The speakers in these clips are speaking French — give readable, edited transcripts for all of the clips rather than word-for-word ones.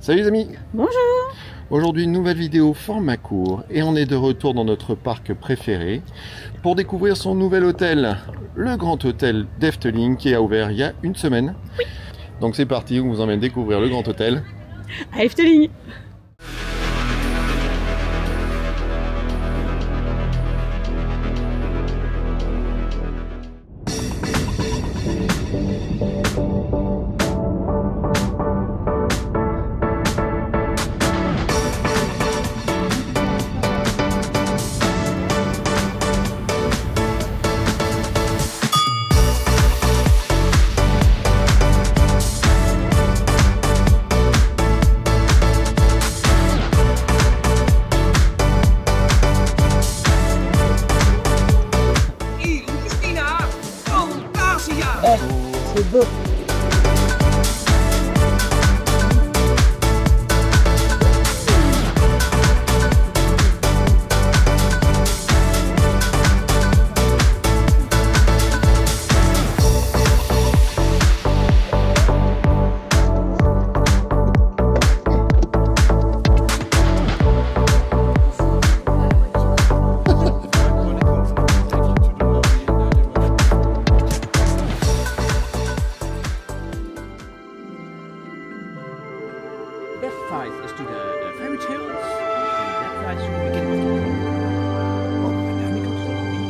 Salut les amis. Bonjour. Aujourd'hui une nouvelle vidéo format court et on est de retour dans notre parc préféré pour découvrir son nouvel hôtel, le Grand Hôtel d'Efteling qui a ouvert il y a une semaine. Oui. Donc c'est parti, on vous emmène découvrir le Grand Hôtel à Efteling. C'est beau. Left side is to the fairy tales, and left side should be beginning of the world. Oh, and then we go to the hobby.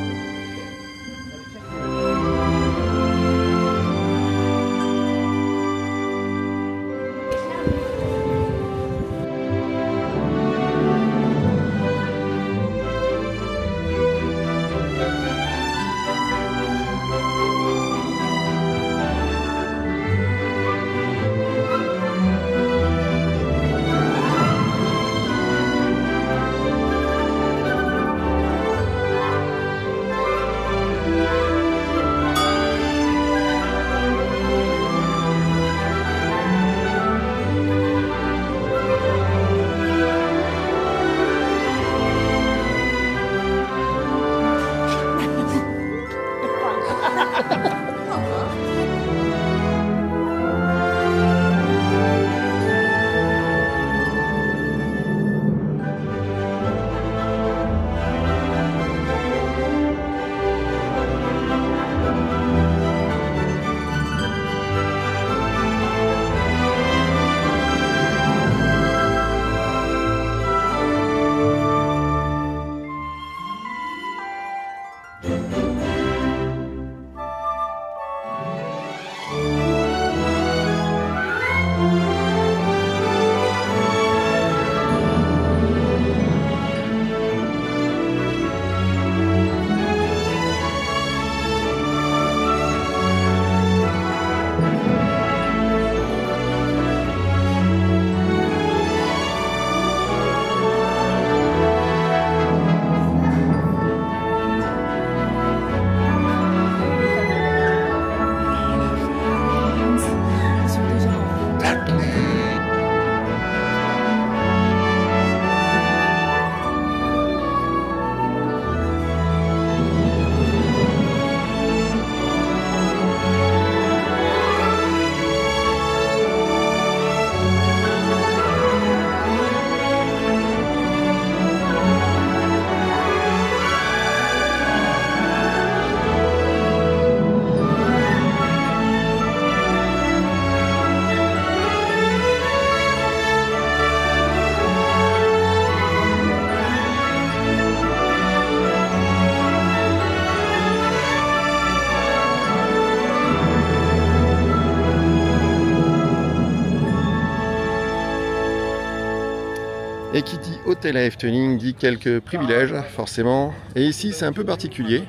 Et qui dit hôtel à Efteling dit quelques privilèges forcément. Et ici c'est un peu particulier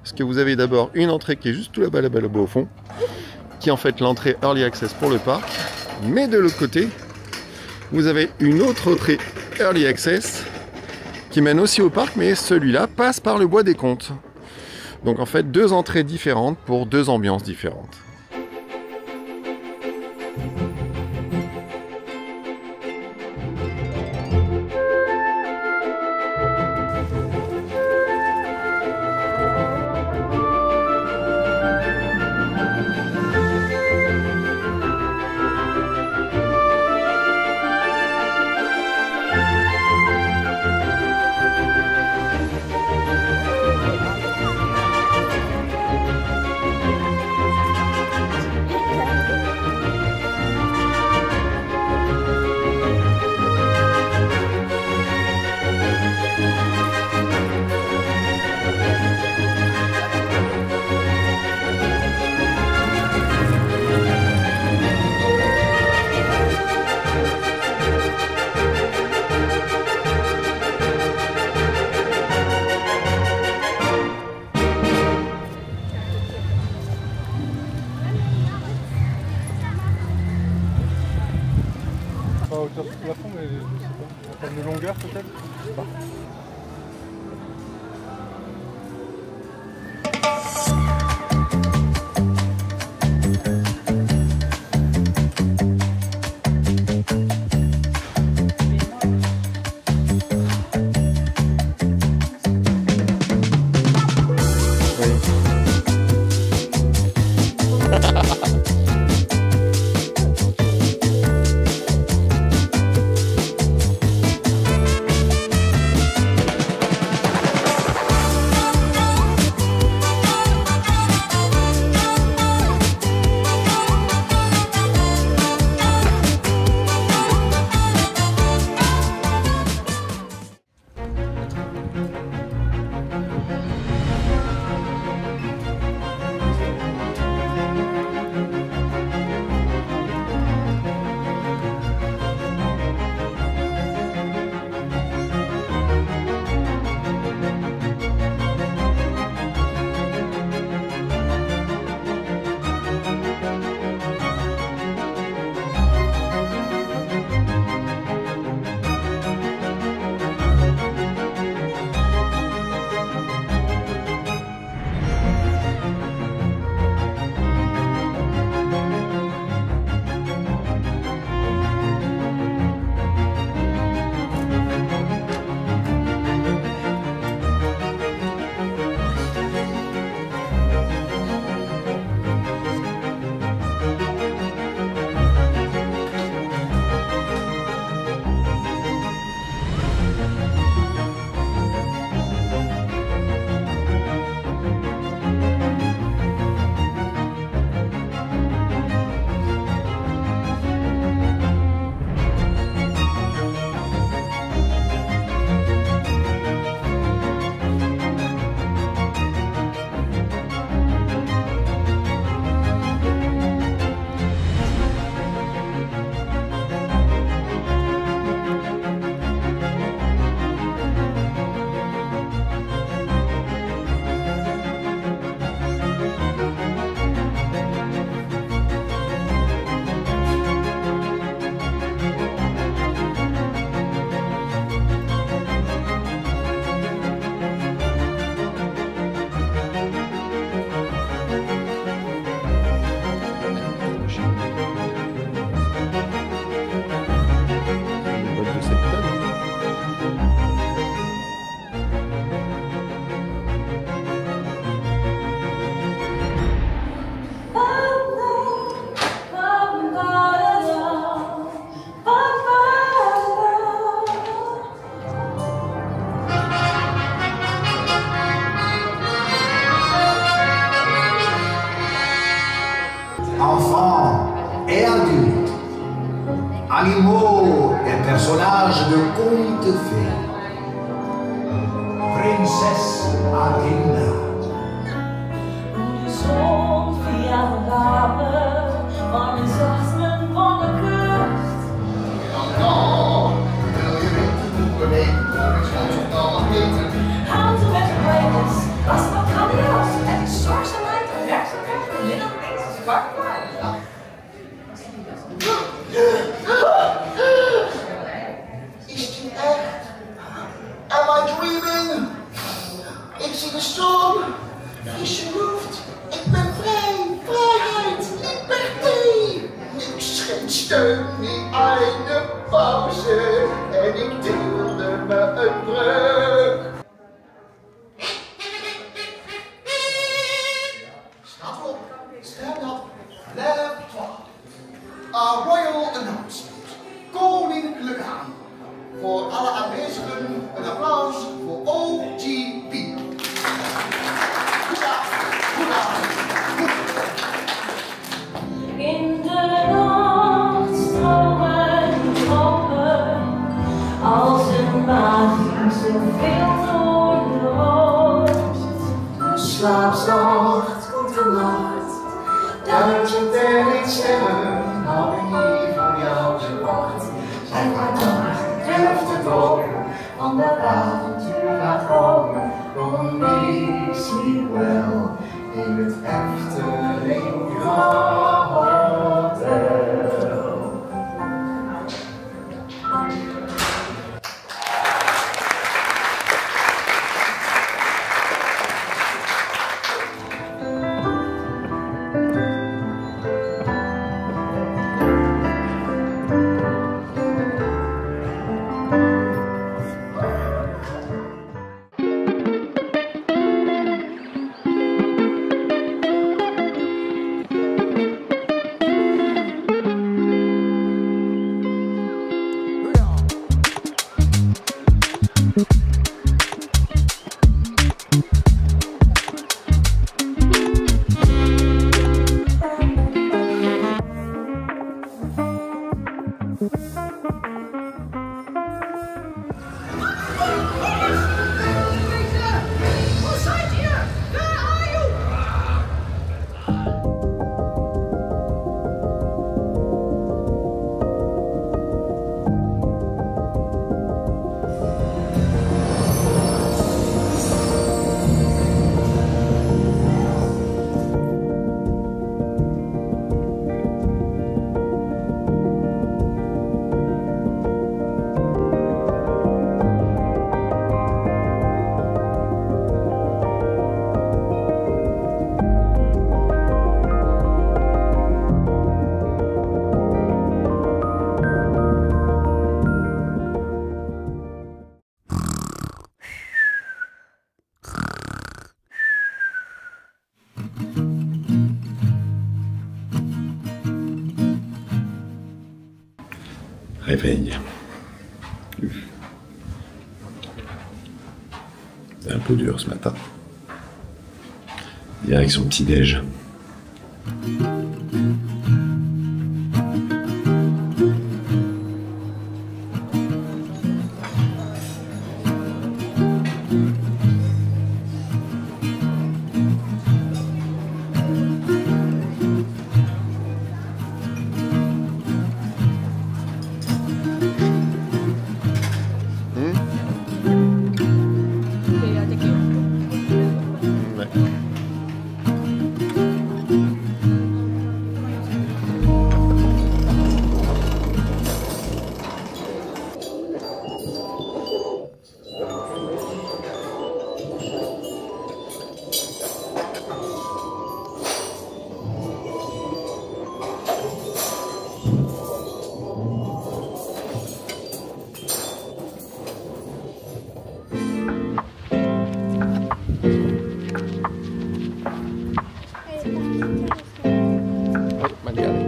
parce que vous avez d'abord une entrée qui est juste tout là-bas au fond, qui est en fait l'entrée Early Access pour le parc. Mais de l'autre côté, vous avez une autre entrée Early Access qui mène aussi au parc, mais celui-là passe par le bois des Contes. Donc en fait deux entrées différentes pour deux ambiances différentes. pas à hauteur du plafond, mais je sais pas. En termes de longueur peut-être, je sais pas. Enfants et adultes, animaux et personnages de contes fées, Prinses Adinda. De zon via de wapen van de zachten van de kust. Houten met de breakers, was wat grandioos. En de zorgzaamheid en werkzaamheid van Little Princess Butterfly. Is dit echt? Am I dreaming? Ik zie de zon, frisse lucht. Ik ben vrij, vrijheid, liberté. Niks, geen steun, niet einde pauze. En ik deelde me een breuk. Sta op, stand up, laptop. A royal announcement. Koninklijk aan. Voor alle aanwezigen een applaus voor OGB. In de nacht stromen dromen als een magische filter rood. De slaapzacht komt de nacht, duizend en ik sterren hou ik hier voor jou gewacht. Zij gaat door, durf te dromen, want de avontuur gaat komen. Kom mee, sleep well, in het Efteling Hotel. Réveil. C'est un peu dur ce matin. Direction petit-déj. Ouais. Oh, magari.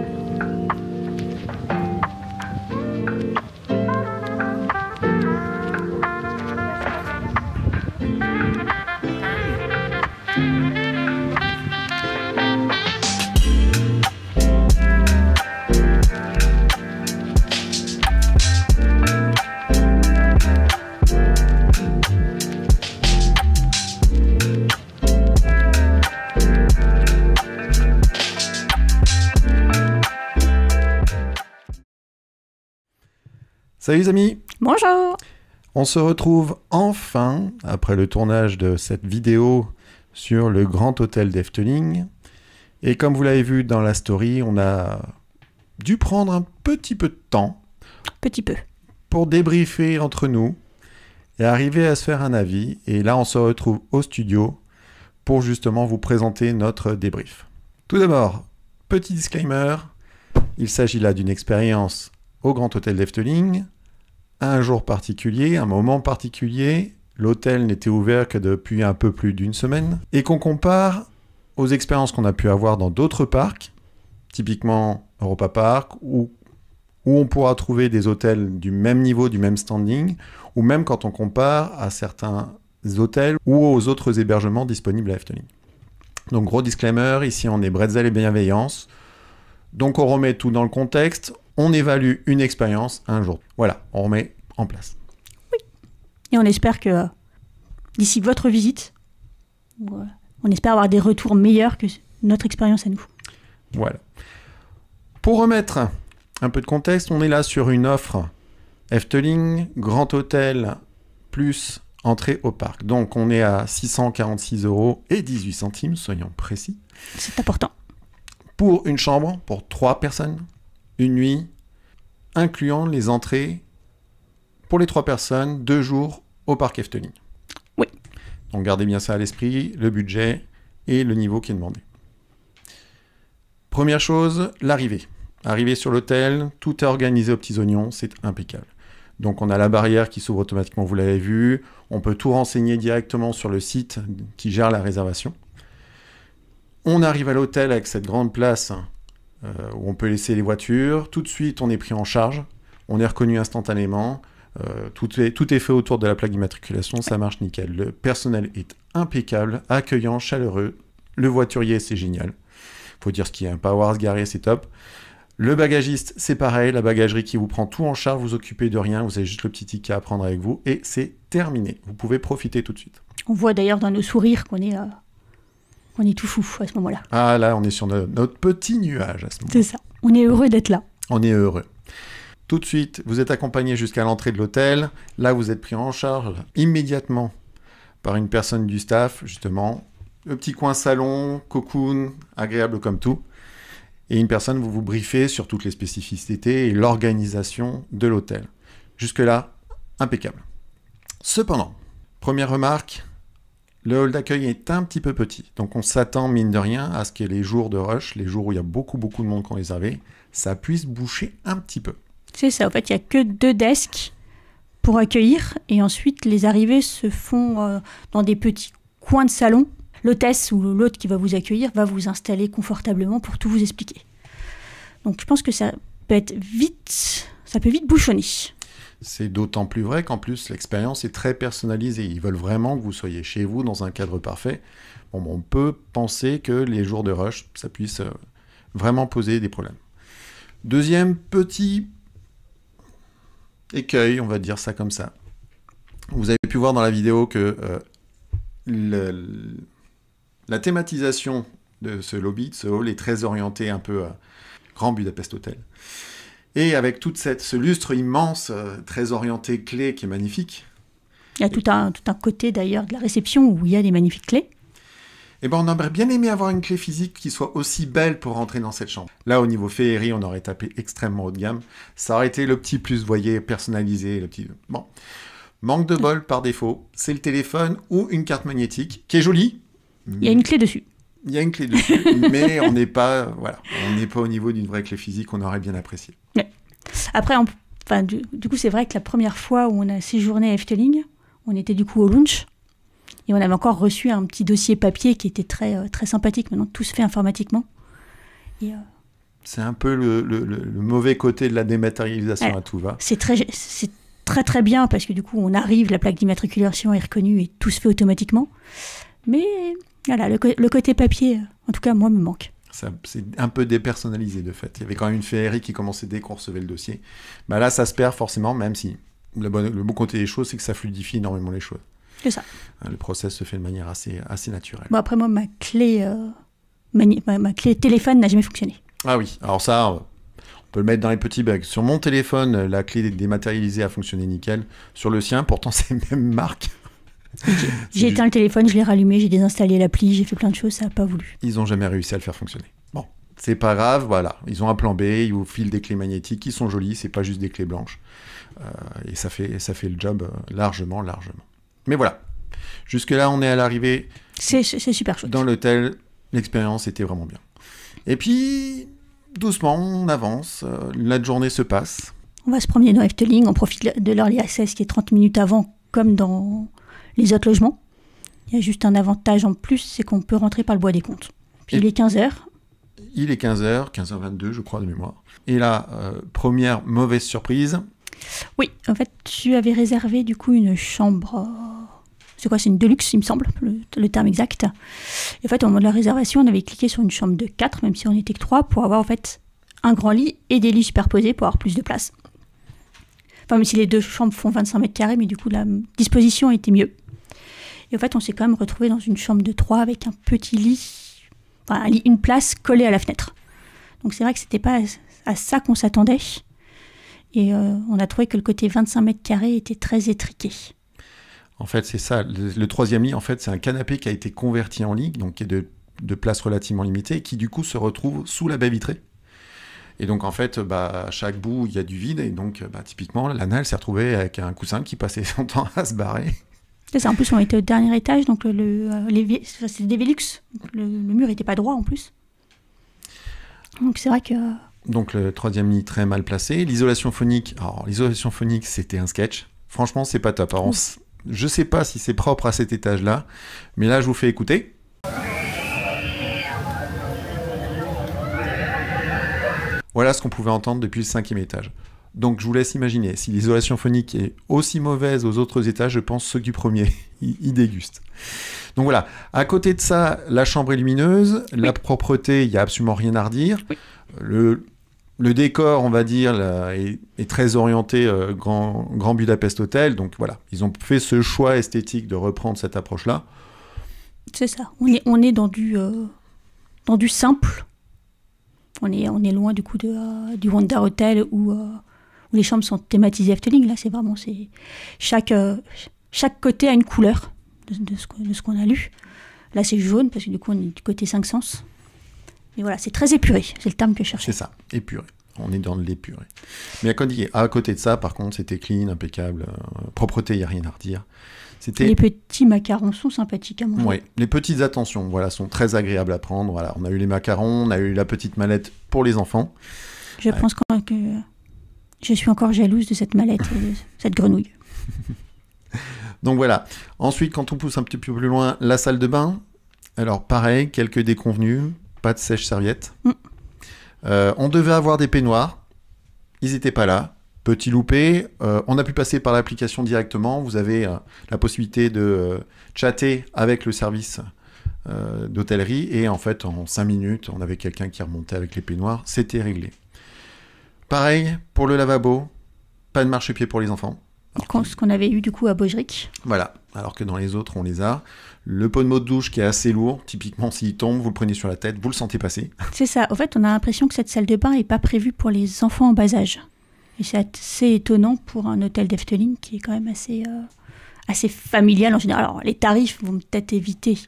Salut les amis, Bonjour. on se retrouve enfin après le tournage de cette vidéo sur le Grand Hôtel d'Efteling. Et comme vous l'avez vu dans la story, on a dû prendre un petit peu de temps Petit peu. pour débriefer entre nous et arriver à se faire un avis. Et là, on se retrouve au studio pour justement vous présenter notre débrief. Tout d'abord, petit disclaimer, il s'agit là d'une expérience au Grand Hôtel d'Efteling, un jour particulier, un moment particulier. L'hôtel n'était ouvert que depuis un peu plus d'une semaine et qu'on compare aux expériences qu'on a pu avoir dans d'autres parcs, typiquement Europa Park, où on pourra trouver des hôtels du même niveau, du même standing, ou même quand on compare à certains hôtels ou aux autres hébergements disponibles à Efteling. Donc gros disclaimer, ici on est bretzel et bienveillance, donc on remet tout dans le contexte, on évalue une expérience un jour. Voilà, on remet en place. Et on espère que d'ici votre visite, on espère avoir des retours meilleurs que notre expérience à nous. Voilà. Pour remettre un peu de contexte, on est là sur une offre Efteling, Grand Hôtel plus entrée au parc. Donc on est à 646 € et 18 centimes, soyons précis. C'est important. Pour une chambre, pour 3 personnes, une nuit, incluant les entrées pour les 3 personnes, 2 jours au parc Efteling. Oui. Donc gardez bien ça à l'esprit, le budget et le niveau qui est demandé. Première chose, l'arrivée. Arrivée sur l'hôtel, tout est organisé aux petits oignons, c'est impeccable. Donc on a la barrière qui s'ouvre automatiquement, vous l'avez vu. On peut tout renseigner directement sur le site qui gère la réservation. On arrive à l'hôtel avec cette grande place où on peut laisser les voitures. Tout de suite, on est pris en charge. On est reconnu instantanément. Tout est fait autour de la plaque d'immatriculation. Ça marche nickel. Le personnel est impeccable, accueillant, chaleureux. Le voiturier, c'est génial. Faut dire ce qu'il y a. Pas avoir à se garer, c'est top. Le bagagiste, c'est pareil, la bagagerie qui vous prend tout en charge, vous occupez de rien, vous avez juste le petit ticket à prendre avec vous et c'est terminé. Vous pouvez profiter tout de suite. On voit d'ailleurs dans nos sourires qu'on est tout fou à ce moment-là. Ah là, on est sur notre petit nuage à ce moment. C'est ça. On est heureux d'être là. On est heureux. Tout de suite, vous êtes accompagné jusqu'à l'entrée de l'hôtel. Là, vous êtes pris en charge immédiatement par une personne du staff, justement. Le petit coin salon, cocoon, agréable comme tout. Et une personne, vous briefez sur toutes les spécificités et l'organisation de l'hôtel. Jusque-là, impeccable. Cependant, première remarque, le hall d'accueil est un petit peu petit. Donc on s'attend, mine de rien, à ce que les jours de rush, les jours où il y a beaucoup de monde qui ont réservé, ça puisse boucher un petit peu. C'est ça, en fait, il n'y a que 2 desks pour accueillir. Et ensuite, les arrivées se font dans des petits coins de salon. L'hôtesse ou l'hôte qui va vous accueillir va vous installer confortablement pour tout vous expliquer. Donc je pense que ça peut vite bouchonner. C'est d'autant plus vrai qu'en plus l'expérience est très personnalisée. Ils veulent vraiment que vous soyez chez vous dans un cadre parfait. Bon, on peut penser que les jours de rush, ça puisse vraiment poser des problèmes. Deuxième petit écueil, on va dire ça comme ça. Vous avez pu voir dans la vidéo que la thématisation de ce lobby, de ce hall, est très orientée un peu à Grand Budapest Hotel. Et avec ce lustre immense, très orienté clé, qui est magnifique. Il y a tout un côté d'ailleurs de la réception où il y a des magnifiques clés. Eh ben, on aurait bien aimé avoir une clé physique qui soit aussi belle pour rentrer dans cette chambre. Là, au niveau féerie, on aurait tapé extrêmement haut de gamme. Ça aurait été le petit plus, vous voyez, personnalisé. Le petit... Bon. Manque de bol par défaut, c'est le téléphone ou une carte magnétique qui est jolie. Il y a une clé dessus. Il y a une clé dessus, mais on n'est pas au niveau d'une vraie clé physique, on aurait bien apprécié. Ouais. Après, du coup, c'est vrai que la première fois où on a séjourné à Efteling, on était du coup au lounge, et on avait encore reçu un petit dossier papier qui était très, très sympathique. Maintenant, tout se fait informatiquement. Et, c'est un peu le mauvais côté de la dématérialisation à tout va. C'est très très bien, parce que du coup, on arrive, la plaque d'immatriculation est reconnue, et tout se fait automatiquement. Mais... voilà, le côté papier, en tout cas, moi, me manque. C'est un peu dépersonnalisé, de fait. Il y avait quand même une féerie qui commençait dès qu'on recevait le dossier. Bah là, ça se perd forcément, même si le bon côté des choses, c'est que ça fluidifie énormément les choses. C'est ça. Le process se fait de manière assez naturelle. Bon, après, moi, ma clé téléphone n'a jamais fonctionné. Ah oui, alors ça, on peut le mettre dans les petits bags. Sur mon téléphone, la clé dématérialisée a fonctionné nickel. Sur le sien, pourtant, c'est la même marque. J'ai éteint le téléphone, je l'ai rallumé, j'ai désinstallé l'appli, j'ai fait plein de choses, ça n'a pas voulu. Ils n'ont jamais réussi à le faire fonctionner. Bon, c'est pas grave, voilà. Ils ont un plan B, ils vous filent des clés magnétiques qui sont jolies, c'est pas juste des clés blanches. Et ça fait le job largement. Mais voilà. Jusque-là, on est à l'arrivée. C'est super chouette. Dans l'hôtel, l'expérience était vraiment bien. Et puis, doucement, on avance. La journée se passe. On va se promener dans Efteling, on profite de l'Early Access qui est 30 minutes avant, comme dans les autres logements. Il y a juste un avantage en plus, c'est qu'on peut rentrer par le bois des comptes. Puis il est 15h. Il est 15h, 15h22 je crois de mémoire. Et là, première mauvaise surprise. Oui, en fait, tu avais réservé du coup une chambre... c'est quoi, c'est une deluxe, il me semble, le terme exact. Et en fait, au moment de la réservation, on avait cliqué sur une chambre de 4, même si on n'était que 3, pour avoir en fait un grand lit et des lits superposés pour avoir plus de place. Enfin, même si les 2 chambres font 25 mètres carrés, mais du coup, la disposition était mieux. Et en fait, on s'est quand même retrouvé dans une chambre de 3 avec un petit lit, enfin, un lit, une place collée à la fenêtre. Donc c'est vrai que c'était pas à ça qu'on s'attendait. Et on a trouvé que le côté 25 mètres carrés était très étriqué. En fait, c'est ça. Le 3e lit, en fait, c'est un canapé qui a été converti en lit, donc qui est de place relativement limitée, et qui du coup se retrouve sous la baie vitrée. Et donc, en fait, à chaque bout, il y a du vide. Et donc, typiquement, Lana, elle s'est retrouvée avec un coussin qui passait son temps à se barrer. C'est ça. En plus, on était au dernier étage, donc c'était des Velux. Le mur n'était pas droit, en plus. Donc, c'est vrai que... Donc, le 3e lit, très mal placé. L'isolation phonique. Alors, l'isolation phonique, c'était un sketch. Franchement, c'est pas top. Alors, je sais pas si c'est propre à cet étage-là. Mais là, je vous fais écouter. Voilà ce qu'on pouvait entendre depuis le 5e étage. Donc je vous laisse imaginer, si l'isolation phonique est aussi mauvaise aux autres étages, je pense ceux du premier, ils dégustent. Donc voilà, à côté de ça, la chambre est lumineuse, la propreté, il n'y a absolument rien à redire. Le décor, on va dire, là, est très orienté Grand Budapest Hotel. Donc voilà, ils ont fait ce choix esthétique de reprendre cette approche-là. C'est ça. On est dans du simple. On est loin du coup du Wonder Hotel où les chambres sont thématisées Efteling. Là, c'est vraiment chaque côté a une couleur de ce qu'on a lu. Là, c'est jaune parce que du coup, on est du côté 5 sens. Mais voilà, c'est très épuré. C'est le terme que je cherchais. C'est ça, épuré. On est dans de l'épuré. Mais à côté de ça, par contre, c'était clean, impeccable. Propreté, il n'y a rien à redire. Les petits macarons sont sympathiques à manger. Oui, les petites attentions sont très agréables à prendre. Voilà, on a eu les macarons, on a eu la petite mallette pour les enfants. Je pense que je suis encore jalouse de cette mallette, de cette grenouille. Donc voilà. Ensuite, quand on pousse un petit peu plus loin, la salle de bain. Alors pareil, quelques déconvenus, pas de sèche-serviette. On devait avoir des peignoirs. Ils n'étaient pas là. Petit loupé. On a pu passer par l'application directement. Vous avez la possibilité de chatter avec le service d'hôtellerie. Et en fait, en 5 minutes, on avait quelqu'un qui remontait avec les peignoirs. C'était réglé. Pareil pour le lavabo. Pas de marchepied pour les enfants. Ce qu'on avait eu du coup à Bojrik. Voilà, alors que dans les autres, on les a. Le pot de mot de douche qui est assez lourd, typiquement s'il tombe, vous le prenez sur la tête, vous le sentez passer. C'est ça, en fait, on a l'impression que cette salle de bain n'est pas prévue pour les enfants en bas âge. Et c'est assez étonnant pour un hôtel d'Efteling qui est quand même assez familial en général. Alors, les tarifs vont peut-être éviter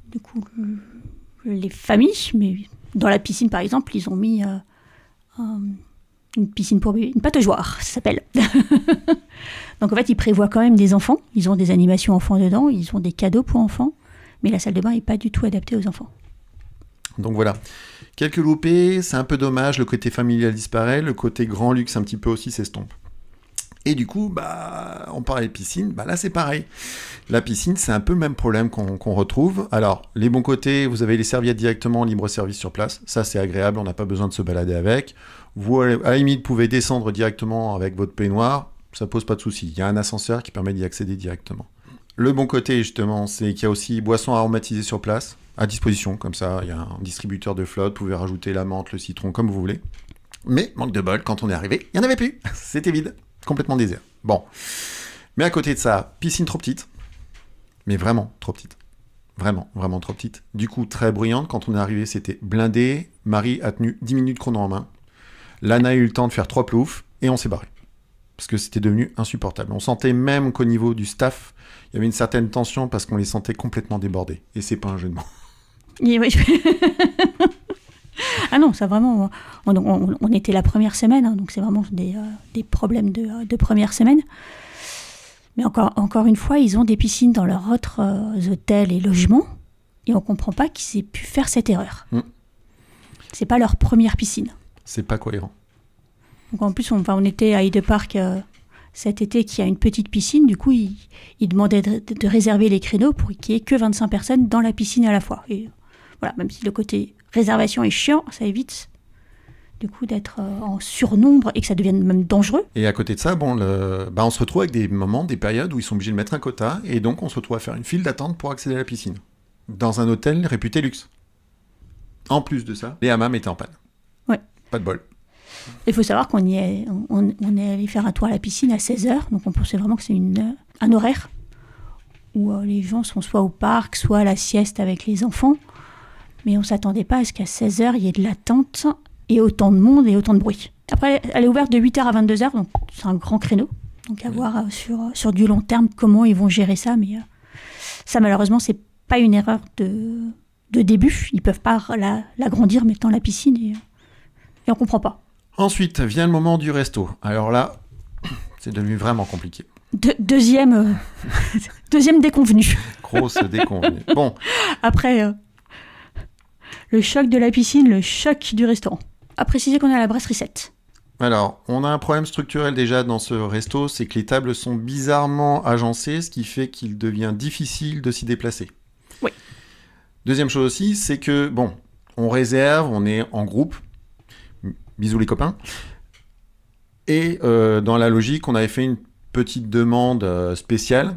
du coup les familles, mais dans la piscine, par exemple, ils ont mis une piscine pour bébés, une pataugeoire, ça s'appelle. Donc en fait, ils prévoient quand même des enfants. Ils ont des animations enfants dedans, ils ont des cadeaux pour enfants, mais la salle de bain n'est pas du tout adaptée aux enfants. Donc voilà, quelques loupés, c'est un peu dommage, le côté familial disparaît, le côté grand luxe un petit peu aussi s'estompe. Et du coup, on parlait de piscine, là c'est pareil. La piscine, c'est un peu le même problème qu'on retrouve. Alors, les bons côtés, vous avez les serviettes directement en libre service sur place. Ça, c'est agréable, on n'a pas besoin de se balader avec. Vous, à la limite, pouvez descendre directement avec votre peignoir. Ça pose pas de souci. Il y a un ascenseur qui permet d'y accéder directement. Le bon côté, justement, c'est qu'il y a aussi boissons aromatisées sur place, à disposition. Comme ça, il y a un distributeur de flotte. Vous pouvez rajouter la menthe, le citron, comme vous voulez. Mais, manque de bol, quand on est arrivé, il n'y en avait plus. C'était vide. Complètement désert. Bon. Mais à côté de ça, piscine trop petite. Mais vraiment trop petite. Vraiment, vraiment trop petite. Du coup, très bruyante. Quand on est arrivé, c'était blindé. Marie a tenu 10 minutes chrono en main. Lana a eu le temps de faire 3 ploufs. Et on s'est barré. Parce que c'était devenu insupportable. On sentait même qu'au niveau du staff, il y avait une certaine tension parce qu'on les sentait complètement débordés. Et c'est pas un jeu de mots. Oui. Ah non, ça vraiment, on était la première semaine, donc c'est vraiment des problèmes de première semaine. Mais encore une fois, ils ont des piscines dans leurs autres hôtels et logements, et on comprend pas qu'ils aient pu faire cette erreur. C'est pas leur première piscine. C'est pas cohérent. Donc en plus, on était à Heide Park cet été, qui a une petite piscine. Du coup, ils demandaient de réserver les créneaux pour qu'il n'y ait que 25 personnes dans la piscine à la fois. Et voilà, même si le côté réservation est chiant, ça évite du coup d'être en surnombre et que ça devienne même dangereux. Et à côté de ça, on se retrouve avec des moments, des périodes où ils sont obligés de mettre un quota, et donc on se retrouve à faire une file d'attente pour accéder à la piscine. Dans un hôtel réputé luxe. En plus de ça, les hammams étaient en panne. Ouais. Pas de bol. Il faut savoir qu'on est allé faire un tour à la piscine à 16h, donc on pensait vraiment que c'est un horaire où les gens sont soit au parc, soit à la sieste avec les enfants. Mais on ne s'attendait pas à ce qu'à 16h, il y ait de l'attente et autant de monde et autant de bruit. Après, elle est ouverte de 8h à 22h, donc c'est un grand créneau. Donc à voir sur du long terme comment ils vont gérer ça. Mais ça, malheureusement, c'est pas une erreur de début. Ils ne peuvent pas l'agrandir maintenant la piscine et on ne comprend pas. Ensuite, vient le moment du resto. Alors là, c'est devenu vraiment compliqué. Deuxième déconvenu. Grosse déconvenue. Bon. Après... le choc de la piscine, le choc du restaurant. À préciser qu'on est à la Brasserie 7. Alors, on a un problème structurel déjà dans ce resto, c'est que les tables sont bizarrement agencées, ce qui fait qu'il devient difficile de s'y déplacer. Oui. Deuxième chose aussi, c'est que, on réserve, on est en groupe. Bisous les copains. Et dans la logique, on avait fait une petite demande spéciale.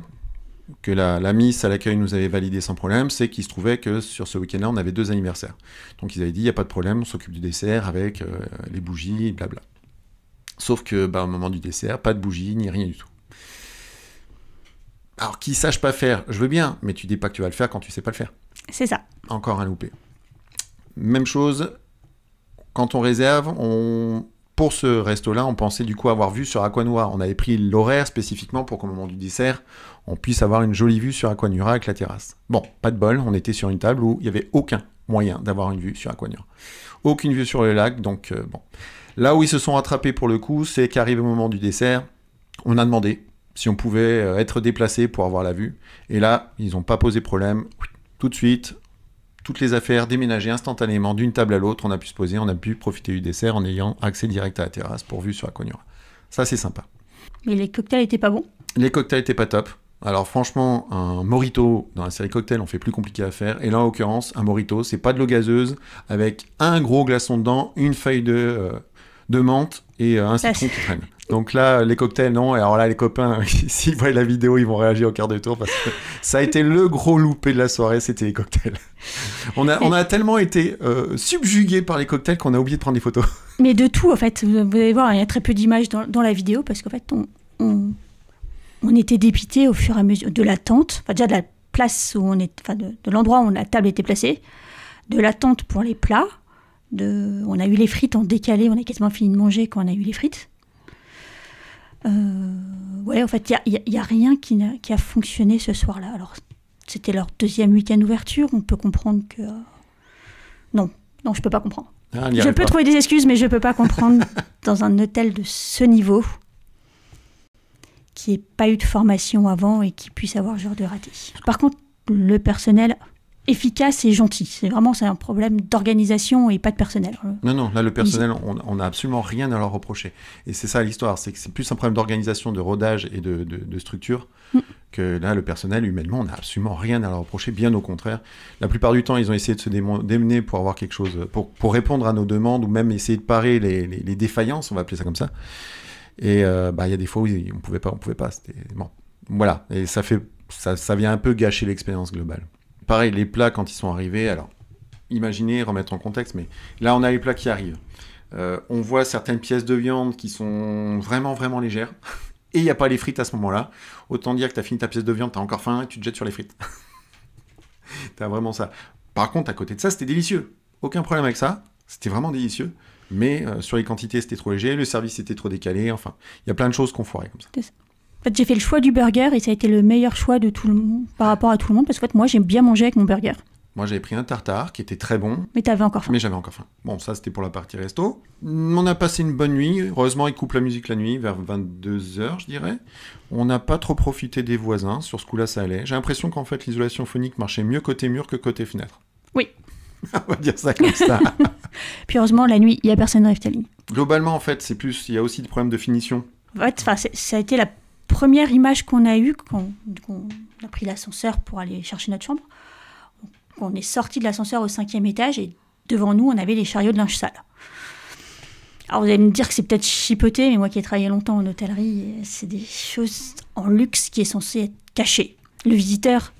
que la miss à l'accueil nous avait validé sans problème, c'est qu'il se trouvait que sur ce week-end-là, on avait 2 anniversaires. Donc ils avaient dit, il n'y a pas de problème, on s'occupe du dessert avec les bougies, blabla. Sauf que, au moment du dessert, pas de bougies, ni rien du tout. Alors, qu'ils sachent pas faire, je veux bien, mais tu dis pas que tu vas le faire quand tu sais pas le faire. C'est ça. Encore un loupé. Même chose, quand on réserve, pour ce resto-là, on pensait du coup avoir vue sur Aquanura. On avait pris l'horaire spécifiquement pour qu'au moment du dessert, on puisse avoir une jolie vue sur Aquanura avec la terrasse. Bon, pas de bol, on était sur une table où il n'y avait aucun moyen d'avoir une vue sur Aquanura. Aucune vue sur le lac, donc bon. Là où ils se sont rattrapés pour le coup, c'est qu'arrivé au moment du dessert, on a demandé si on pouvait être déplacé pour avoir la vue. Et là, ils n'ont pas posé problème. Tout de suite, toutes les affaires déménagées instantanément d'une table à l'autre, on a pu se poser, on a pu profiter du dessert en ayant accès direct à la terrasse pour vue sur Aquanura. Ça, c'est sympa. Mais les cocktails étaient pas bons. Les cocktails étaient pas top. Alors franchement, un mojito dans la série cocktail, on fait plus compliqué à faire. Et là, en l'occurrence, un mojito, c'est pas de l'eau gazeuse avec un gros glaçon dedans, une feuille de menthe et un citron qui traîne. Donc là, les cocktails, non. Et alors là, les copains, s'ils voient la vidéo, ils vont réagir au quart de tour parce que ça a été le gros loupé de la soirée, c'était les cocktails. On a tellement été subjugués par les cocktails qu'on a oublié de prendre des photos. Mais de tout, en fait. Vous allez voir, il y a très peu d'images dans la vidéo parce qu'en fait, on était dépités au fur et à mesure de l'attente. Enfin, déjà de la place où on est, enfin de l'endroit où la table était placée, de l'attente pour les plats. On a eu les frites en décalé, on a quasiment fini de manger quand on a eu les frites. Ouais, en fait, il y a rien qui a fonctionné ce soir-là. Alors, c'était leur 2e week-end d'ouverture, on peut comprendre que... Non, je peux pas comprendre. Je peux trouver des excuses, mais je peux pas comprendre dans un hôtel de ce niveau qui n'ait pas eu de formation avant et qui puisse avoir ce genre de raté. Par contre, le personnel... efficace et gentil. C'est un problème d'organisation et pas de personnel. Non, là, le personnel, on n'a absolument rien à leur reprocher. Et c'est ça l'histoire, c'est que c'est plus un problème d'organisation, de rodage et de structure, que là, le personnel, humainement, on n'a absolument rien à leur reprocher, bien au contraire. La plupart du temps, ils ont essayé de se démener pour avoir quelque chose, pour répondre à nos demandes, ou même essayer de parer les défaillances, on va appeler ça comme ça. Et il y a des fois où on pouvait pas. C'était... Bon, voilà. Et ça vient un peu gâcher l'expérience globale. Pareil, les plats, quand ils sont arrivés, alors, imaginez, remettre en contexte, mais là, on a les plats qui arrivent. On voit certaines pièces de viande qui sont vraiment, vraiment légères, et il n'y a pas les frites à ce moment-là. Autant dire que tu as fini ta pièce de viande, tu as encore faim, et tu te jettes sur les frites. Tu as vraiment ça. Par contre, à côté de ça, c'était délicieux. Aucun problème avec ça, c'était vraiment délicieux, mais sur les quantités, c'était trop léger, le service était trop décalé, enfin, il y a plein de choses qu'on foirait comme ça. En fait, j'ai fait le choix du burger et ça a été le meilleur choix de tout le monde par rapport à tout le monde parce que moi, j'aime bien manger avec mon burger. Moi, j'avais pris un tartare qui était très bon. Mais t'avais encore faim. Mais j'avais encore faim. Bon, ça, c'était pour la partie resto. On a passé une bonne nuit. Heureusement, ils coupent la musique la nuit, vers 22h, je dirais. On n'a pas trop profité des voisins. Sur ce coup-là, ça allait. J'ai l'impression qu'en fait, l'isolation phonique marchait mieux côté mur que côté fenêtre. Oui. On va dire ça comme ça. Puis heureusement, la nuit, il n'y a personne dans Efteling. Globalement, en fait, c'est plus... Il y a aussi des problèmes de finition. En fait, ça a été la première image qu'on a eue quand on a pris l'ascenseur pour aller chercher notre chambre. On est sorti de l'ascenseur au 5e étage et devant nous, on avait les chariots de linge sale. Alors vous allez me dire que c'est peut-être chipoté, mais moi qui ai travaillé longtemps en hôtellerie, c'est des choses en luxe qui est censé être caché. Le visiteur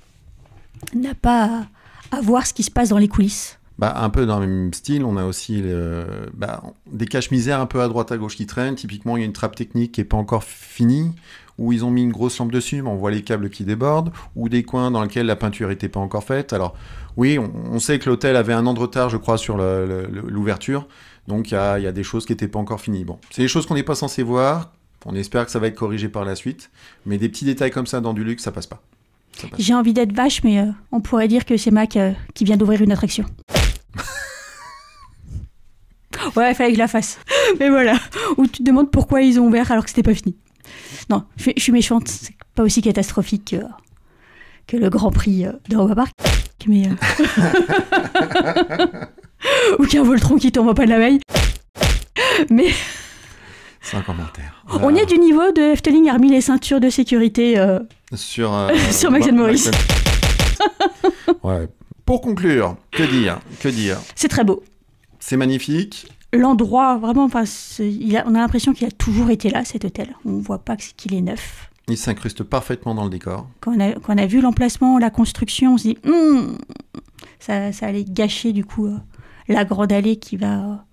n'a pas à voir ce qui se passe dans les coulisses. Un peu dans le même style, on a aussi des caches-misères un peu à droite à gauche qui traînent. Typiquement, il y a une trappe technique qui n'est pas encore finie, où ils ont mis une grosse lampe dessus, mais on voit les câbles qui débordent, ou des coins dans lesquels la peinture n'était pas encore faite. Alors oui, on sait que l'hôtel avait un an de retard, je crois, sur l'ouverture, donc il y a des choses qui n'étaient pas encore finies. Bon, c'est des choses qu'on n'est pas censé voir, on espère que ça va être corrigé par la suite, mais des petits détails comme ça dans du luxe, ça passe pas. J'ai envie d'être vache, mais on pourrait dire que c'est Mac qui vient d'ouvrir une attraction. Ouais, il fallait que je la fasse. Mais voilà, où tu te demandes pourquoi ils ont ouvert alors que c'était pas fini. Non, je suis méchante, c'est pas aussi catastrophique que le Grand Prix d'Europa Park. Mais ou qu'un Voltron qui tombe en panne la veille. Mais c'est un commentaire. On est du niveau de Efteling a remis les ceintures de sécurité sur Max & Moritz. Ouais. Pour conclure, que dire C'est très beau. C'est magnifique. L'endroit, vraiment, on a l'impression qu'il a toujours été là, cet hôtel. On ne voit pas qu'il est neuf. Il s'incruste parfaitement dans le décor. Quand on a vu l'emplacement, la construction, on se dit ça allait gâcher du coup la grande allée qui va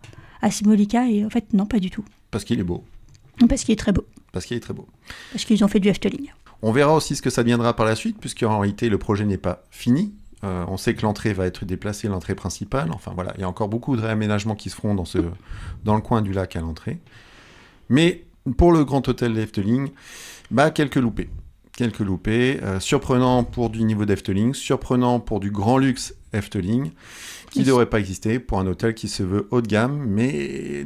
à Symbolica, et en fait non, pas du tout. Parce qu'il est beau. Parce qu'il est très beau. Parce qu'il est très beau. Parce qu'ils ont fait du Efteling. On verra aussi ce que ça deviendra par la suite, puisqu'en réalité le projet n'est pas fini. On sait que l'entrée va être déplacée, l'entrée principale. Enfin voilà, il y a encore beaucoup de réaménagements qui se feront dans le coin du lac à l'entrée. Mais pour le grand hôtel d'Efteling, quelques loupés. Quelques loupés, surprenant pour du niveau d'Efteling, surprenant pour du grand luxe Efteling, qui ne devrait pas exister pour un hôtel qui se veut haut de gamme, mais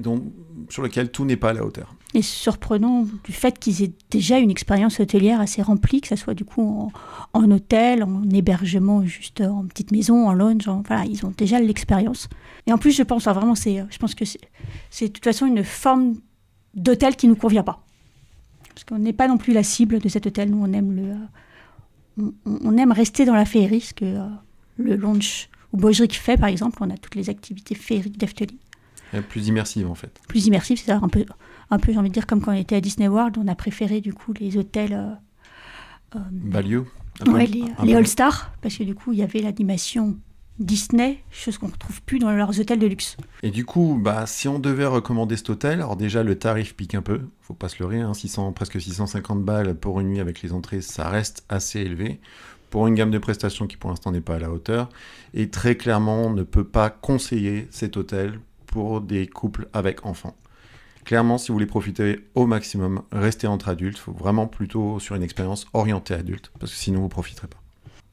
sur lequel tout n'est pas à la hauteur. Et surprenant du fait qu'ils aient déjà une expérience hôtelière assez remplie, que ce soit du coup en hôtel, en hébergement, juste en petite maison, en lounge, voilà, ils ont déjà l'expérience. Et en plus, je pense que c'est de toute façon une forme d'hôtel qui ne nous convient pas. Parce qu'on n'est pas non plus la cible de cet hôtel. Nous, on aime rester dans la féerie, ce que le lounge ou Bojrik fait, par exemple. On a toutes les activités féeriques d'Efteling. Plus immersive, en fait. Plus immersive, c'est ça. Un peu, j'ai envie de dire, comme quand on était à Disney World, on a préféré, du coup, les hôtels... Value. Ouais, les All-Star, parce que, du coup, il y avait l'animation Disney, chose qu'on ne retrouve plus dans leurs hôtels de luxe. Et du coup, si on devait recommander cet hôtel, alors déjà le tarif pique un peu, faut pas se leurrer, presque 650 balles pour une nuit avec les entrées, ça reste assez élevé pour une gamme de prestations qui pour l'instant n'est pas à la hauteur, et très clairement on ne peut pas conseiller cet hôtel pour des couples avec enfants. Clairement, si vous voulez profiter au maximum, restez entre adultes, il faut vraiment plutôt sur une expérience orientée adulte, parce que sinon vous ne profiterez pas.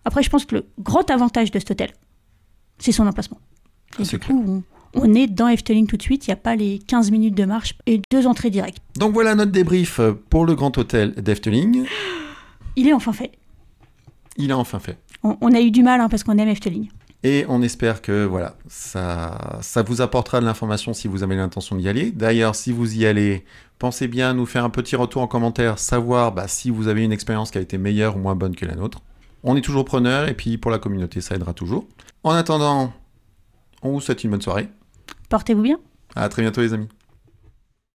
Après, je pense que le grand avantage de cet hôtel, c'est son emplacement. Et du coup, on est dans Efteling tout de suite, il n'y a pas les 15 minutes de marche et 2 entrées directes. Donc voilà notre débrief pour le grand hôtel d'Efteling. Il est enfin fait. Il est enfin fait. On a eu du mal parce qu'on aime Efteling. Et on espère que voilà, ça vous apportera de l'information si vous avez l'intention d'y aller. D'ailleurs, si vous y allez, pensez bien à nous faire un petit retour en commentaire, savoir si vous avez une expérience qui a été meilleure ou moins bonne que la nôtre. On est toujours preneurs et puis pour la communauté, ça aidera toujours. En attendant, on vous souhaite une bonne soirée. Portez-vous bien. À très bientôt les amis.